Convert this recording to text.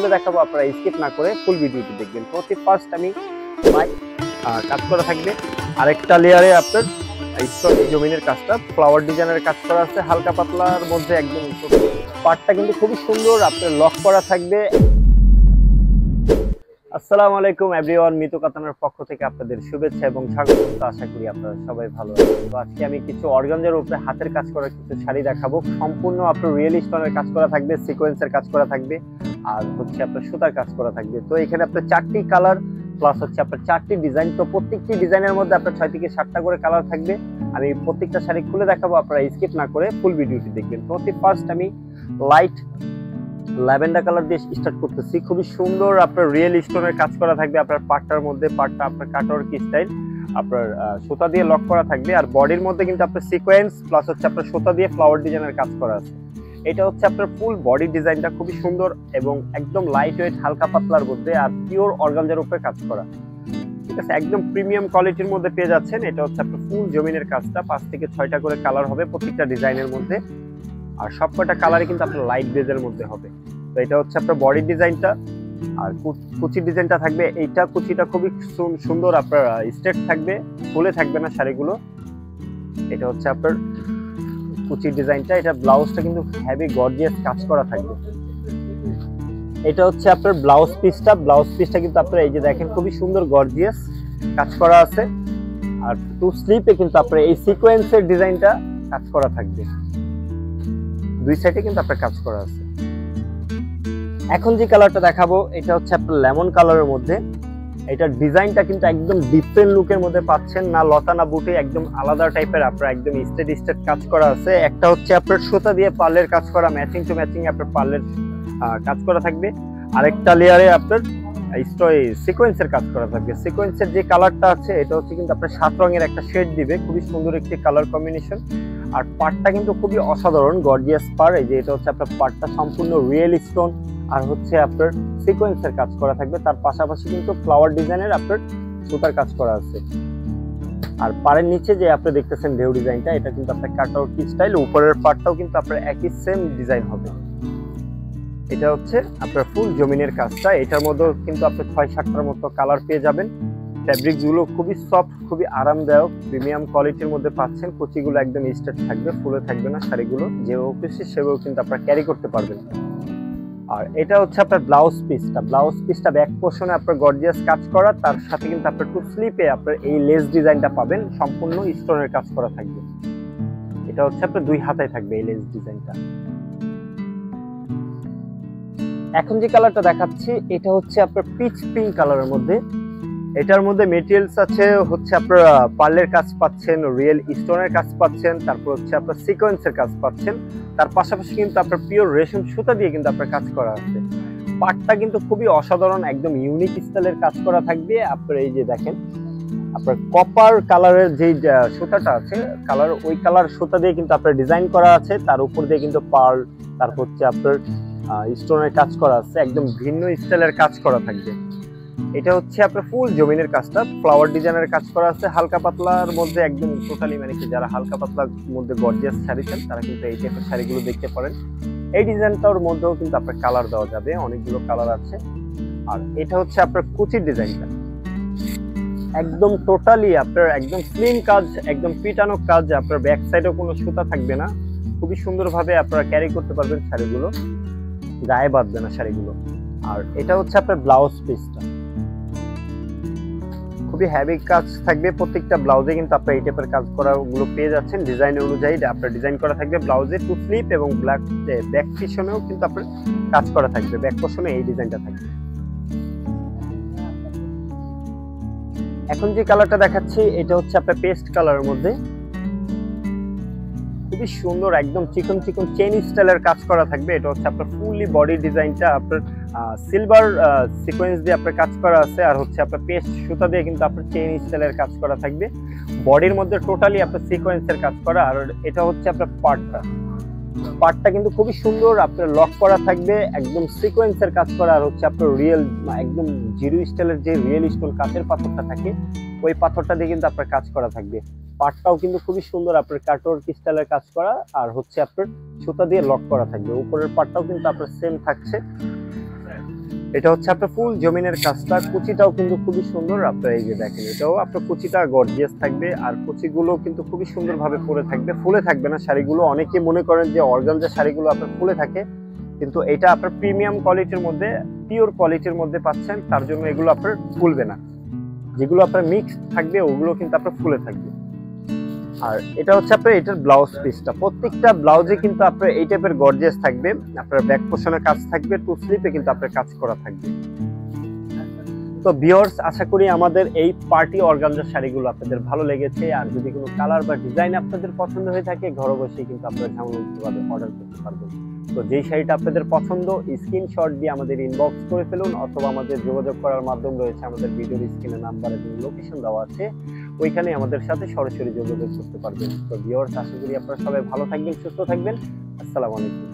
খুলে দেখাবো, আপনারা স্কিপ না করে ফুল ভিডিওটি দেখবেন। প্রতি ফার্স্ট আমি কাজ করা থাকবে, আরেকটা লেয়ারে আপনার স্টোন জমিনের কাজটা ফ্লাওয়ার ডিজাইনের কাজ করা আছে হালকা পাতলার মধ্যে। একদম পার্টটা কিন্তু খুবই সুন্দর, আপনার লক করা থাকবে। আসসালামু আলাইকুম এভরিওয়ান, মিতু কাতানের পক্ষ থেকে আপনাদের শুভেচ্ছা এবং স্বাগত। আশা করি আপনারা সবাই ভালো আছেন। তো আজকে আমি কিছু অর্গানজার উপরে হাতের কাজ করা কিছু শাড়ি দেখাবো। সম্পূর্ণ আপনার রিয়েল স্টোনের কাজ করা থাকবে, সিকোয়েন্সের কাজ করা থাকবে, আর হচ্ছে আপনার সুতার কাজ করা থাকবে। তো এখানে আপনার 4টি কালার প্লাস হচ্ছে আপনার 4টি ডিজাইন। তো প্রত্যেকটি ডিজাইনের মধ্যে আপনার 6 থেকে 7টা করে কালার থাকবে। আমি প্রত্যেকটা শাড়ি খুলে দেখাবো, আপনারা স্কিপ না করে ফুল ভিডিওটি দেখবেন। প্রতি ফার্স্ট আমি লাইট ল্যাভেন্ডার কালার দিয়ে স্টার্ট করতেছি। খুবই সুন্দর আপনার রিয়েল স্টোনের কাজ করা থাকবে। আপনার পাটটার মধ্যে পাটটা আপনার কাটওয়ার্ক স্টাইল আপনার সুতা দিয়ে লক করা থাকবে, আর বডির মধ্যে কিন্তু আপনার সিকোয়েন্স প্লাস হচ্ছে আপনার সুতা দিয়ে ফ্লাওয়ার ডিজাইনের কাজ করা আছে। এটা হচ্ছে আপনার ফুল বডি ডিজাইনটা খুবই সুন্দর এবং একদম লাইট ওয়েট হালকা পাতলার মধ্যে, আর পিওর অর্গানজার উপরে কাজ করা। ঠিক আছে, একদম প্রিমিয়াম কোয়ালিটির মধ্যে পেয়ে যাচ্ছেন। এটা হচ্ছে আপনার ফুল জমিনের কাজটা, 5 থেকে 6টা করে কালার হবে প্রত্যেকটা ডিজাইনের মধ্যে, আর সবকটা কালারই কিন্তু আপনার লাইট বেজের মধ্যে হবে। তো এটা হচ্ছে আপনার বডি ডিজাইনটা, আর কুচির ডিজাইনটা থাকবে। এইটা কুচিটা খুবই সুন্দর আপনার স্ট্রেট থাকবে, ফুলে থাকবে না শাড়িগুলো। এটা হচ্ছে আপনার কুচির ডিজাইনটা। এটা ব্লাউজটা কিন্তু হেভি গর্জিয়াস কাজ করা থাকবে। এটা হচ্ছে আপনার ব্লাউজ পিসটা কিন্তু আপনারা এই যে দেখেন খুবই সুন্দর গর্জিয়াস কাজ করা আছে, আর টু স্লিপে কিন্তু আপনার এই সিকোয়েন্সের ডিজাইনটা কাজ করা থাকবে। দুই সাইডে কিন্তু আপনার কাজ করা আছে। এখন যে কালারটা দেখাবো এটা হচ্ছে আপনার লেমন কালারের মধ্যে। এটার ডিজাইনটা কিন্তু একদম ডিফারেন্ট লুকের মধ্যে পাচ্ছেন, না লতা না বুটে, একদম আলাদা টাইপের আপনার একদম স্টেট কাজ করা আছে। একটা হচ্ছে আপনার সুতা দিয়ে পার্লের কাজ করা, ম্যাচিং টু ম্যাচিং আপনার পার্লের কাজ করা থাকবে। আরেকটা লেয়ারে আপনার সিকোয়েন্সের কাজ করা থাকবে। সিকোয়েন্সের যে কালারটা আছে এটা হচ্ছে কিন্তু আপনার 7 রঙের একটা শেড দিবে, খুবই সুন্দর একটি কালার কম্বিনেশন। আর পাটটা কিন্তু খুবই অসাধারণ গর্জিয়াস পার। এই যে এটা হচ্ছে আপনার পাটটা সম্পূর্ণ রিয়েল স্টোন আর হচ্ছে আপনার সিকোয়েন্সের কাজ করা থাকবে। তার পাশাপাশি কিন্তু ফ্লাওয়ার ডিজাইনের আপনার সুতার কাজ করা আছে। আর পাড়ের নিচে যে আপনি দেখতেছেন ঢেউ ডিজাইনটা, এটা কিন্তু আপনার কাটআউট স্টাইল। উপরের পাটটাও কিন্তু আপনার একই সেম ডিজাইন হবে। এটা হচ্ছে আপনার ফুল জমিনের কাজটা। এটার মধ্যেও কিন্তু আপনি 6-7টার মতো কালার পেয়ে যাবেন। ফ্যাব্রিক গুলো খুবই সফট, খুবই আরামদায়ক, প্রিমিয়াম কোয়ালিটির মধ্যে পাচ্ছেন। কুচিগুলো একদম স্ট্রেট থাকবে, ফুলে থাকবে না শাড়িগুলো। যেভাবে খুশি সেভাবে কিন্তু আপনারা ক্যারি করতে পারবেন। আর এটা হচ্ছে আপনার ব্লাউজ পিসটা ব্যাক পোর্শনে আপনার গর্জিয়াস কাজ করা, তার সাথে কিন্তু আপনার টু স্লিপে আপনার এই লেস ডিজাইনটা পাবেন, সম্পূর্ণ স্টোনের কাজ করা থাকবে। এটা হচ্ছে আপনার 2 হাতায় থাকবে এই লেস ডিজাইনটা। এখন যে কালারটা দেখাচ্ছি এটা হচ্ছে আপনার পিচ পিঙ্ক কালারের মধ্যে। এটার মধ্যে মেটেরিয়ালস আছে হচ্ছে আপনার পার্লের কাজ পাচ্ছেন, রিয়েল স্টোনের কাজ পাচ্ছেন, তারপর হচ্ছে আপনার সিকোয়েন্সের কাজ পাচ্ছেন। তার পাশাপাশি কিন্তু আপনার পিওর রেশম সুতা দিয়ে কিন্তু আপনার কাজ করা আছে। পাটটা কিন্তু খুবই অসাধারণ, একদম ইউনিক স্টাইলের কাজ করা থাকবে। আপনার এই যে দেখেন আপনার কপার কালারের যে সুতাটা আছে কালার, ওই কালার সুতা দিয়ে কিন্তু আপনার ডিজাইন করা আছে। তার উপর দিয়ে কিন্তু পার্ল, তারপর হচ্ছে আপনার স্টোনের কাজ করা আছে, একদম ভিন্ন স্টাইলের কাজ করা থাকবে। এটা হচ্ছে আপনার ফুল জমিনের কাজটা, ফ্লাওয়ার ডিজাইনের কাজ করা আছে হালকা পাতলার মধ্যে, একদম টোটালি মানে কি যারা হালকা পাতলার মধ্যে গর্জিয়াস শাড়ি চান তারা কিন্তু এই টাইপের শাড়িগুলো দেখতে পারেন। এই ডিজাইনটার মধ্যেও কিন্তু আপনার কালার দেওয়া যাবে, অনেকগুলো কালার আছে। আর এটা হচ্ছে আপনার কুচির ডিজাইনটা, একদম টোটালি আপনার একদম স্লিম কাজ, একদম পিটানো কাজ। আপনার ব্যাক সাইডেও কোনো সুতা থাকবে না, খুবই সুন্দরভাবে আপনারা ক্যারি করতে পারবেন শাড়িগুলো, গায়ে বাঁধবে না শাড়িগুলো। আর এটা হচ্ছে আপনার ব্লাউজ পিসটা, খুবই হেভি কাজ থাকবে। প্রত্যেকটা ব্লাউজে কিন্তু আপনার এই টাইপের কাজ করা গুলো পেয়ে যাচ্ছেন। ডিজাইন অনুযায়ী আপনার ডিজাইন করা থাকবে ব্লাউজে, টু স্লিপ এবং ব্যাক পিছনেও কিন্তু আপনার কাজ করা থাকবে। ব্যাক পোর্শনে এই ডিজাইনটা থাকবে। এখন যে কালারটা দেখাচ্ছি এটা হচ্ছে আপনার পেস্ট কালারের মধ্যে, খুবই সুন্দর একদম চিকন চেন স্টাইলের কাজ করা থাকবে। এটা হচ্ছে আপনার ফুললি বডি ডিজাইনটা আপনার সিলভার সিকোয়েন্স দিয়ে আপনার কাজ করা আছে, আর হচ্ছে আপনার পেস্ট সুতা দিয়ে কিন্তু আপনার চেন স্টাইলের কাজ করা থাকবে। বডির মধ্যে টোটালি আপনার সিকোয়েন্সের কাজ করা। আর এটা হচ্ছে আপনার পার্টটা কিন্তু খুবই সুন্দর আপনার লক করা থাকবে, একদম সিকোয়েন্সের কাজ করা। আর হচ্ছে আপনার রিয়েল একদম জিরো স্টাইলের যে রিয়েল স্টোন কাচের পাথরটা থাকে ওই পাথরটা দিয়ে কিন্তু আপনার কাজ করা থাকবে। পাটটাও কিন্তু খুবই সুন্দর আপনার কাটওয়ার্ক স্টাইলের কাজ করা, আর হচ্ছে আপনার সুতা দিয়ে লক করা থাকবে। উপরের পাটটাও কিন্তু আপনার সেম থাকছে। এটা হচ্ছে আপনার ফুল জমিনের কাজটা, কুচিটাও কিন্তু খুবই সুন্দর। আপনার এই যে দেখেন, এটাও আপনার কুচিটা গর্জিয়াস থাকবে, আর কুচিগুলো কিন্তু খুবই সুন্দরভাবে পরে থাকবে, ফুলে থাকবে না শাড়িগুলো। অনেকে মনে করেন যে অর্গানজা শাড়িগুলো আপনার ফুলে থাকে, কিন্তু এটা আপনার প্রিমিয়াম কোয়ালিটির মধ্যে, পিওর কোয়ালিটির মধ্যে পাচ্ছেন, তার জন্য এগুলো আপনার ফুলবে না। যেগুলো আপনার মিক্সড থাকবে ওগুলো কিন্তু আপনার ফুলে থাকবে। আর এটা হচ্ছে আপনার এটার ব্লাউজ পিসটা, প্রত্যেকটা ব্লাউজে কিন্তু আপনার এই টাইপের গর্জিয়াস থাকবে। আপনার ব্যাক পোর্শনে কাজ থাকবে, টু স্লিপে কিন্তু আপনার কাজ করা থাকবে। তো ভিউয়ার্স, আশা করি আমাদের এই পার্টি অর্গানজা শাড়িগুলো আপনাদের ভালো লেগেছে। আর যদি কোনো কালার বা ডিজাইন আপনাদের পছন্দ হয়ে থাকে, ঘরে বসে কিন্তু আপনারা ঝামেলামুক্তভাবে অর্ডার করতে পারবেন। তো যেই শাড়িটা আপনাদের পছন্দ, স্ক্রিনশট দিয়ে আমাদের ইনবক্স করে ফেলুন, অথবা আমাদের যোগাযোগ করার মাধ্যম রয়েছে আমাদের ভিডিওর স্ক্রিনে নাম্বারে লোকেশন দেওয়া আছে, ওইখানে আমাদের সাথে সরাসরি যোগাযোগ করতে পারবেন। তো ভিউয়ার্স, আশা করি আপনারা সবাই ভালো থাকবেন, সুস্থ থাকবেন। আসসালামু আলাইকুম।